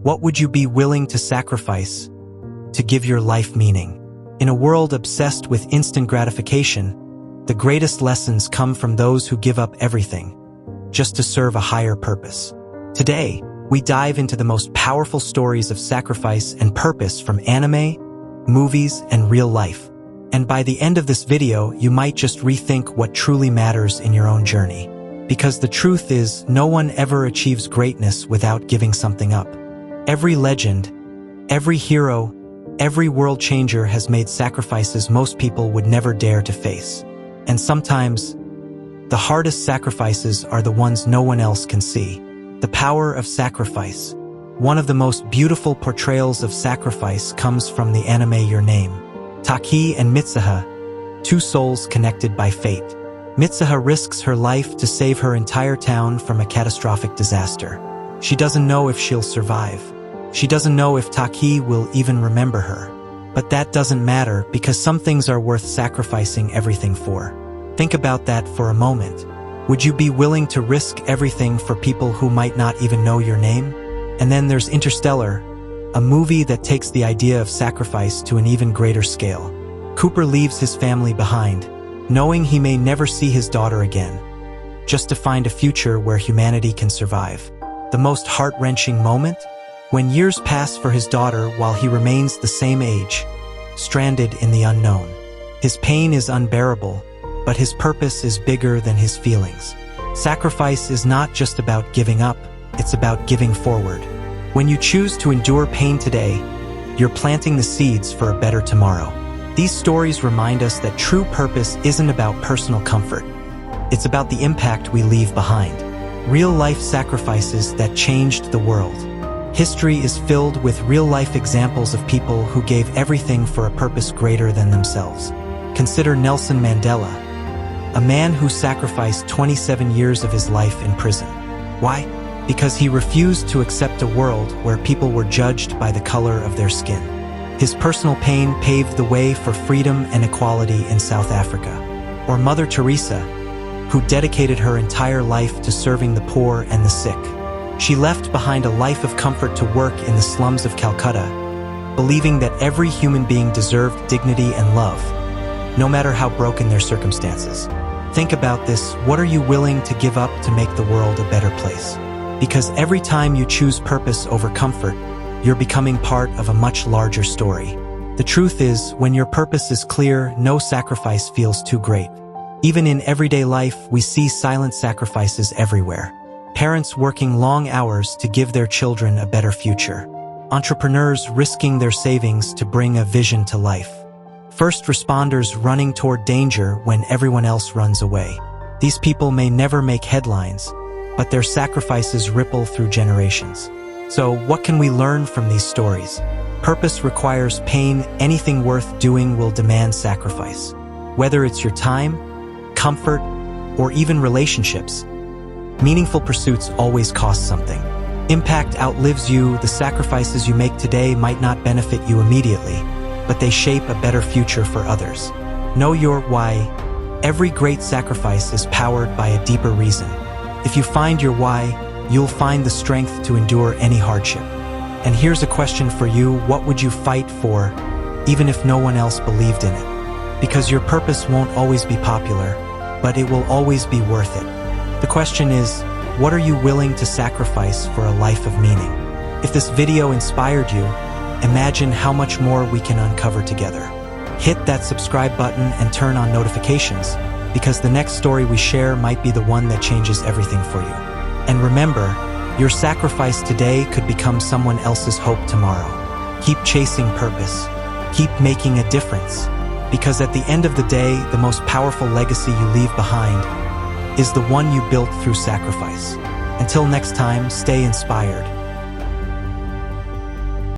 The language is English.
What would you be willing to sacrifice to give your life meaning? In a world obsessed with instant gratification, the greatest lessons come from those who give up everything just to serve a higher purpose. Today, we dive into the most powerful stories of sacrifice and purpose from anime, movies, and real life. And by the end of this video, you might just rethink what truly matters in your own journey. Because the truth is, no one ever achieves greatness without giving something up. Every legend, every hero, every world changer has made sacrifices most people would never dare to face. And sometimes, the hardest sacrifices are the ones no one else can see. The power of sacrifice. One of the most beautiful portrayals of sacrifice comes from the anime Your Name. Taki and Mitsuha, two souls connected by fate. Mitsuha risks her life to save her entire town from a catastrophic disaster. She doesn't know if she'll survive. She doesn't know if Taki will even remember her. But that doesn't matter because some things are worth sacrificing everything for. Think about that for a moment. Would you be willing to risk everything for people who might not even know your name? And then there's Interstellar, a movie that takes the idea of sacrifice to an even greater scale. Cooper leaves his family behind, knowing he may never see his daughter again, just to find a future where humanity can survive. The most heart-wrenching moment? When years pass for his daughter while he remains the same age, stranded in the unknown. His pain is unbearable, but his purpose is bigger than his feelings. Sacrifice is not just about giving up, it's about giving forward. When you choose to endure pain today, you're planting the seeds for a better tomorrow. These stories remind us that true purpose isn't about personal comfort. It's about the impact we leave behind. Real-life sacrifices that changed the world. History is filled with real-life examples of people who gave everything for a purpose greater than themselves. Consider Nelson Mandela, a man who sacrificed 27 years of his life in prison. Why? Because he refused to accept a world where people were judged by the color of their skin. His personal pain paved the way for freedom and equality in South Africa. Or Mother Teresa, who dedicated her entire life to serving the poor and the sick. She left behind a life of comfort to work in the slums of Calcutta, believing that every human being deserved dignity and love, no matter how broken their circumstances. Think about this: what are you willing to give up to make the world a better place? Because every time you choose purpose over comfort, you're becoming part of a much larger story. The truth is, when your purpose is clear, no sacrifice feels too great. Even in everyday life, we see silent sacrifices everywhere. Parents working long hours to give their children a better future. Entrepreneurs risking their savings to bring a vision to life. First responders running toward danger when everyone else runs away. These people may never make headlines, but their sacrifices ripple through generations. So, what can we learn from these stories? Purpose requires pain. Anything worth doing will demand sacrifice. Whether it's your time, comfort, or even relationships, meaningful pursuits always cost something. Impact outlives you. The sacrifices you make today might not benefit you immediately, but they shape a better future for others. Know your why. Every great sacrifice is powered by a deeper reason. If you find your why, you'll find the strength to endure any hardship. And here's a question for you: what would you fight for, even if no one else believed in it? Because your purpose won't always be popular, but it will always be worth it. The question is, what are you willing to sacrifice for a life of meaning? If this video inspired you, imagine how much more we can uncover together. Hit that subscribe button and turn on notifications, because the next story we share might be the one that changes everything for you. And remember, your sacrifice today could become someone else's hope tomorrow. Keep chasing purpose. Keep making a difference. Because at the end of the day, the most powerful legacy you leave behind is the one you built through sacrifice. Until next time, stay inspired.